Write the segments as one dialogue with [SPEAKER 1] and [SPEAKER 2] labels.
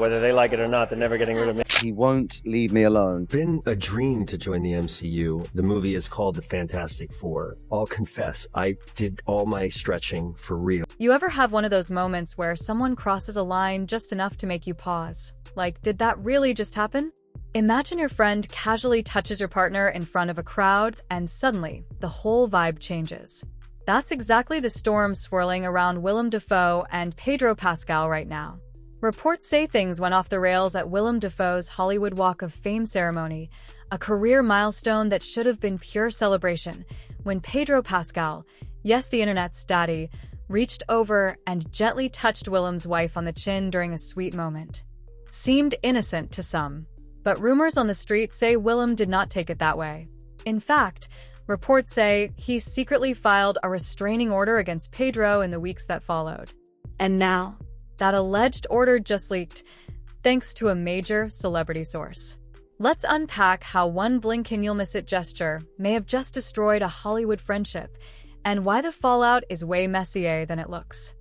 [SPEAKER 1] Whether they like it or not, they're never getting rid of me.
[SPEAKER 2] He won't leave me alone.
[SPEAKER 3] Been a dream to join the MCU. The movie is called The Fantastic Four. I'll confess, I did all my stretching for real.
[SPEAKER 4] You ever have one of those moments where someone crosses a line just enough to make you pause? Like, did that really just happen? Imagine your friend casually touches your partner in front of a crowd, and suddenly, the whole vibe changes. That's exactly the storm swirling around Willem Dafoe and Pedro Pascal right now. Reports say things went off the rails at Willem Dafoe's Hollywood Walk of Fame ceremony, a career milestone that should have been pure celebration, when Pedro Pascal, yes, the internet's daddy, reached over and gently touched Willem's wife on the chin during a sweet moment. Seemed innocent to some, but rumors on the street say Willem did not take it that way. In fact, reports say he secretly filed a restraining order against Pedro in the weeks that followed. And now, that alleged order just leaked, thanks to a major celebrity source. Let's unpack how one blink-and-you'll-miss-it gesture may have just destroyed a Hollywood friendship, and why the fallout is way messier than it looks.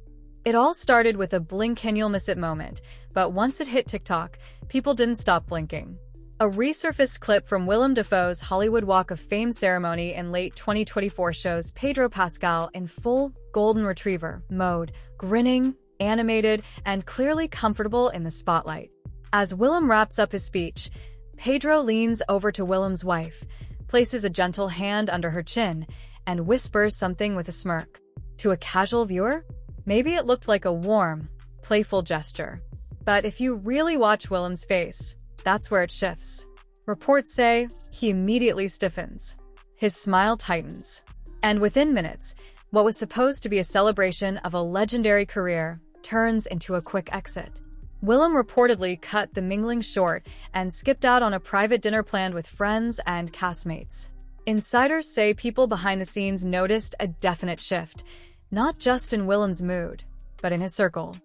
[SPEAKER 4] It all started with a blink-and-you'll-miss-it moment, but once it hit TikTok, people didn't stop blinking. A resurfaced clip from Willem Dafoe's Hollywood Walk of Fame ceremony in late 2024 shows Pedro Pascal in full golden retriever mode, grinning, animated, and clearly comfortable in the spotlight. As Willem wraps up his speech, Pedro leans over to Willem's wife, places a gentle hand under her chin, and whispers something with a smirk. To a casual viewer, maybe it looked like a warm, playful gesture. But if you really watch Willem's face, that's where it shifts. Reports say he immediately stiffens. His smile tightens. And within minutes, what was supposed to be a celebration of a legendary career turns into a quick exit. Willem reportedly cut the mingling short and skipped out on a private dinner planned with friends and castmates. Insiders say people behind the scenes noticed a definite shift, not just in Willem's mood, but in his circle.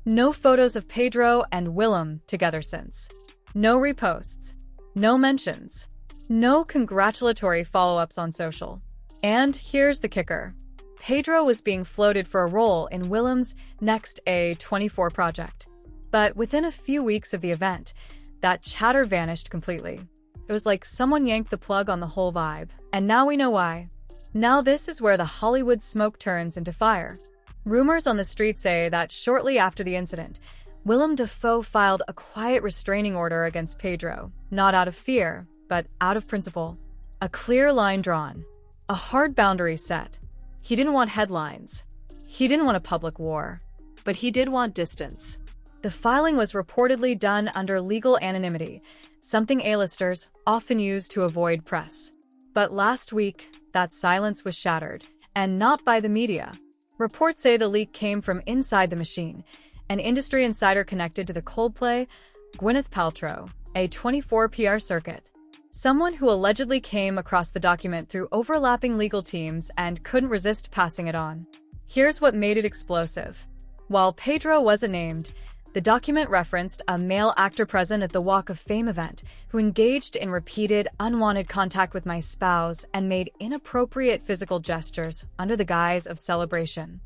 [SPEAKER 4] No photos of Pedro and Willem together since. No reposts. No mentions. No congratulatory follow-ups on social. And here's the kicker. Pedro was being floated for a role in Willem's next A24 project. But within a few weeks of the event, that chatter vanished completely. It was like someone yanked the plug on the whole vibe. And now we know why. Now this is where the Hollywood smoke turns into fire. Rumors on the street say that shortly after the incident, Willem Dafoe filed a quiet restraining order against Pedro, not out of fear, but out of principle. A clear line drawn. A hard boundary set. He didn't want headlines. He didn't want a public war. But he did want distance. The filing was reportedly done under legal anonymity, something A-listers often use to avoid press. But last week, that silence was shattered, and not by the media. Reports say the leak came from inside the machine, an industry insider connected to the Coldplay, Gwyneth Paltrow, A24 PR circuit. Someone who allegedly came across the document through overlapping legal teams and couldn't resist passing it on. Here's what made it explosive. While Pedro wasn't named, the document referenced a male actor present at the Walk of Fame event who engaged in repeated, unwanted contact with my spouse and made inappropriate physical gestures under the guise of celebration.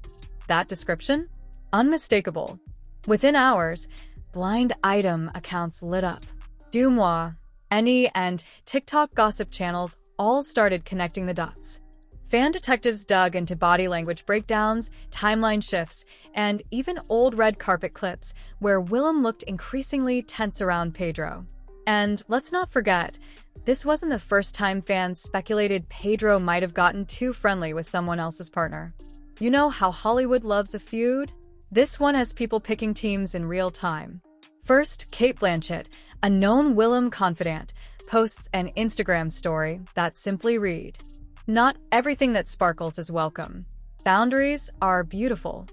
[SPEAKER 4] That description? Unmistakable. Within hours, blind item accounts lit up. Dumois, Any, and TikTok gossip channels all started connecting the dots. Fan detectives dug into body language breakdowns, timeline shifts, and even old red carpet clips where Willem looked increasingly tense around Pedro. And let's not forget, this wasn't the first time fans speculated Pedro might have gotten too friendly with someone else's partner. You know how Hollywood loves a feud? This one has people picking teams in real time. First, Cate Blanchett, a known Willem confidant, posts an Instagram story that simply read, "Not everything that sparkles is welcome. Boundaries are beautiful.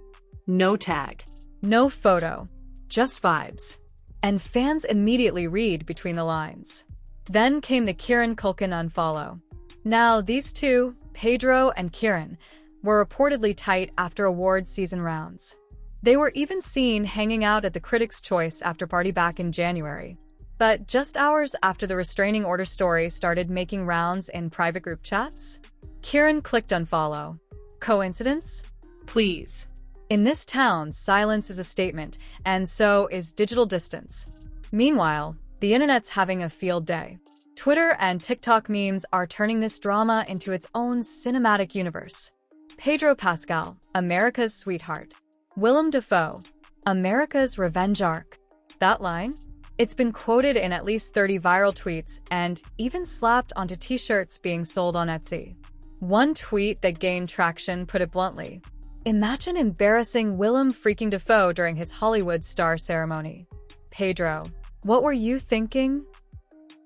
[SPEAKER 4] No tag. No photo. Just vibes." And fans immediately read between the lines. Then came the Kieran Culkin unfollow. Now, these two, Pedro and Kieran, were reportedly tight after awards season rounds. They were even seen hanging out at the Critics' Choice after-party back in January. But just hours after the restraining order story started making rounds in private group chats, Kieran clicked unfollow. Coincidence? Please. In this town, silence is a statement, and so is digital distance. Meanwhile, the internet's having a field day. Twitter and TikTok memes are turning this drama into its own cinematic universe. Pedro Pascal, America's sweetheart. Willem Dafoe, America's revenge arc. That line? It's been quoted in at least 30 viral tweets and even slapped onto t-shirts being sold on Etsy. One tweet that gained traction put it bluntly: "Imagine embarrassing Willem freaking Dafoe during his Hollywood star ceremony. Pedro, what were you thinking?"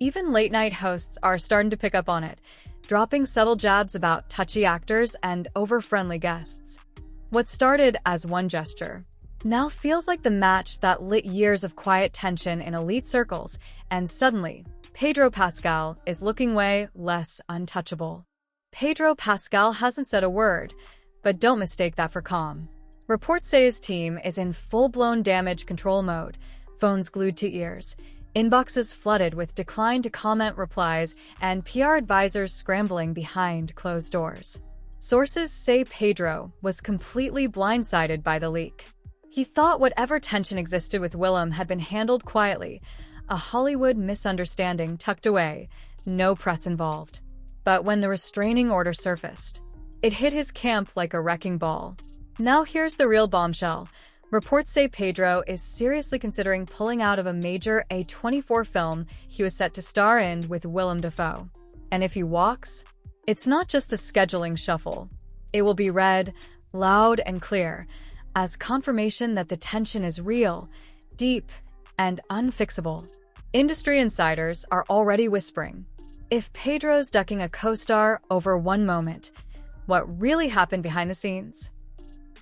[SPEAKER 4] Even late-night hosts are starting to pick up on it, dropping subtle jabs about touchy actors and over-friendly guests. What started as one gesture now feels like the match that lit years of quiet tension in elite circles, and suddenly, Pedro Pascal is looking way less untouchable. Pedro Pascal hasn't said a word, but don't mistake that for calm. Reports say his team is in full-blown damage control mode, phones glued to ears, inboxes flooded with decline-to-comment replies, and PR advisors scrambling behind closed doors. Sources say Pedro was completely blindsided by the leak. He thought whatever tension existed with Willem had been handled quietly, a Hollywood misunderstanding tucked away, no press involved. But when the restraining order surfaced, it hit his camp like a wrecking ball. Now here's the real bombshell. Reports say Pedro is seriously considering pulling out of a major A24 film he was set to star in with Willem Dafoe. And if he walks, it's not just a scheduling shuffle. It will be read loud and clear as confirmation that the tension is real, deep, and unfixable. Industry insiders are already whispering, if Pedro's ducking a co-star over one moment, what really happened behind the scenes?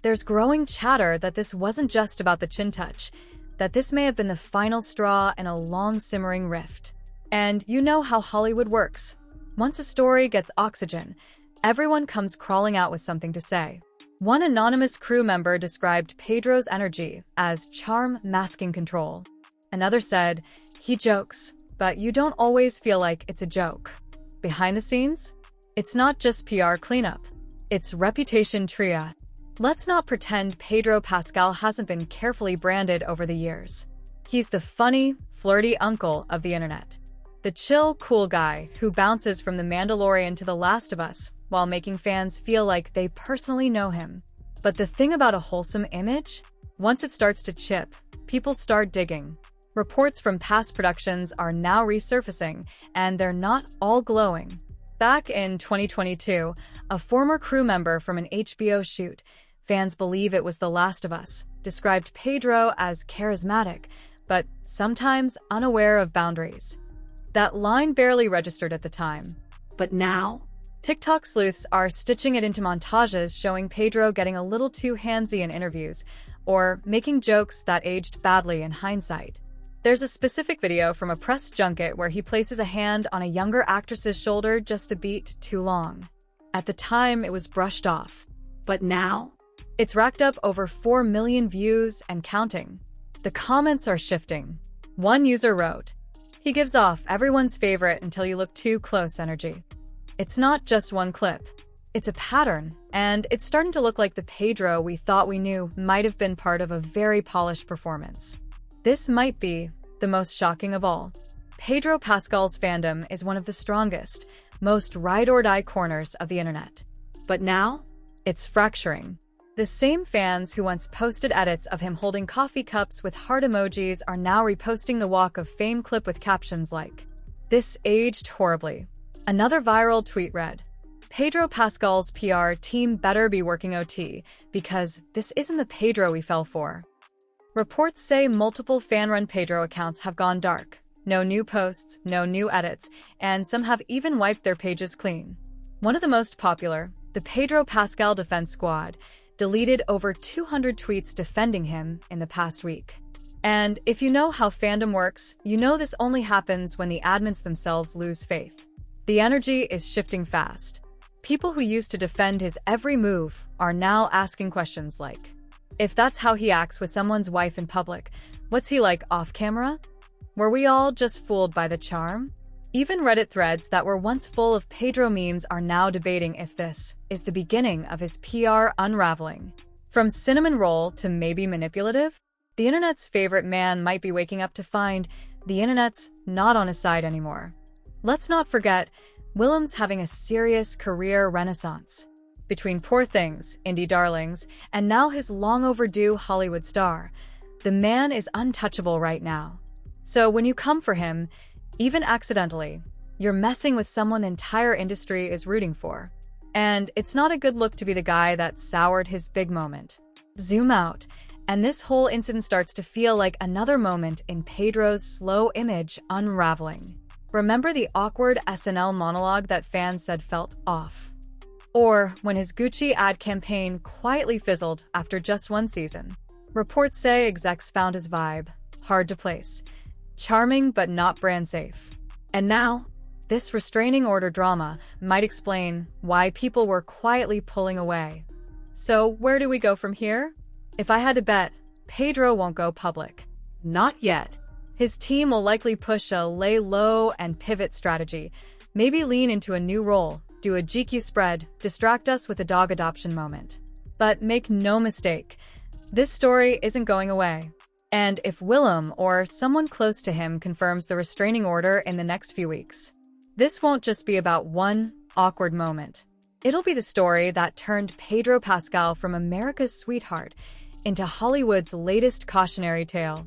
[SPEAKER 4] There's growing chatter that this wasn't just about the chin touch, that this may have been the final straw in a long simmering rift. And you know how Hollywood works. Once a story gets oxygen, everyone comes crawling out with something to say. One anonymous crew member described Pedro's energy as charm masking control. Another said, "He jokes, but you don't always feel like it's a joke." Behind the scenes, it's not just PR cleanup, it's reputation triage. Let's not pretend Pedro Pascal hasn't been carefully branded over the years. He's the funny, flirty uncle of the internet. The chill, cool guy who bounces from The Mandalorian to The Last of Us while making fans feel like they personally know him. But the thing about a wholesome image? Once it starts to chip, people start digging. Reports from past productions are now resurfacing, and they're not all glowing. Back in 2022, a former crew member from an HBO shoot, fans believe it was The Last of Us, described Pedro as charismatic, but sometimes unaware of boundaries. That line barely registered at the time. But now, TikTok sleuths are stitching it into montages showing Pedro getting a little too handsy in interviews, or making jokes that aged badly in hindsight. There's a specific video from a press junket where he places a hand on a younger actress's shoulder just a beat too long. At the time, it was brushed off. But now, it's racked up over 4 million views and counting. The comments are shifting. One user wrote, "He gives off everyone's favorite until you look too close energy." It's not just one clip. It's a pattern, and it's starting to look like the Pedro we thought we knew might have been part of a very polished performance. This might be the most shocking of all. Pedro Pascal's fandom is one of the strongest, most ride-or-die corners of the internet. But now, it's fracturing. The same fans who once posted edits of him holding coffee cups with heart emojis are now reposting the Walk of Fame clip with captions like, "This aged horribly." Another viral tweet read, "Pedro Pascal's PR team better be working OT, because this isn't the Pedro we fell for." Reports say multiple fan-run Pedro accounts have gone dark. No new posts, no new edits, and some have even wiped their pages clean. One of the most popular, the Pedro Pascal Defense Squad, deleted over 200 tweets defending him in the past week. And if you know how fandom works, you know this only happens when the admins themselves lose faith. The energy is shifting fast. People who used to defend his every move are now asking questions like, if that's how he acts with someone's wife in public, what's he like off camera? Were we all just fooled by the charm? Even Reddit threads that were once full of Pedro memes are now debating if this is the beginning of his PR unraveling. From cinnamon roll to maybe manipulative, the internet's favorite man might be waking up to find the internet's not on his side anymore. Let's not forget, Willem's having a serious career renaissance. Between Poor Things, Indie Darlings, and now his long-overdue Hollywood star, the man is untouchable right now. So when you come for him, even accidentally, you're messing with someone the entire industry is rooting for. And it's not a good look to be the guy that soured his big moment. Zoom out, and this whole incident starts to feel like another moment in Pedro's slow image unraveling. Remember the awkward SNL monologue that fans said felt off? Or when his Gucci ad campaign quietly fizzled after just one season. Reports say execs found his vibe hard to place, charming but not brand safe. And now, this restraining order drama might explain why people were quietly pulling away. So where do we go from here? If I had to bet, Pedro won't go public. Not yet. His team will likely push a lay low and pivot strategy, maybe lean into a new role, do a GQ spread, distract us with a dog adoption moment. But make no mistake, this story isn't going away. And if Willem or someone close to him confirms the restraining order in the next few weeks, this won't just be about one awkward moment. It'll be the story that turned Pedro Pascal from America's sweetheart into Hollywood's latest cautionary tale.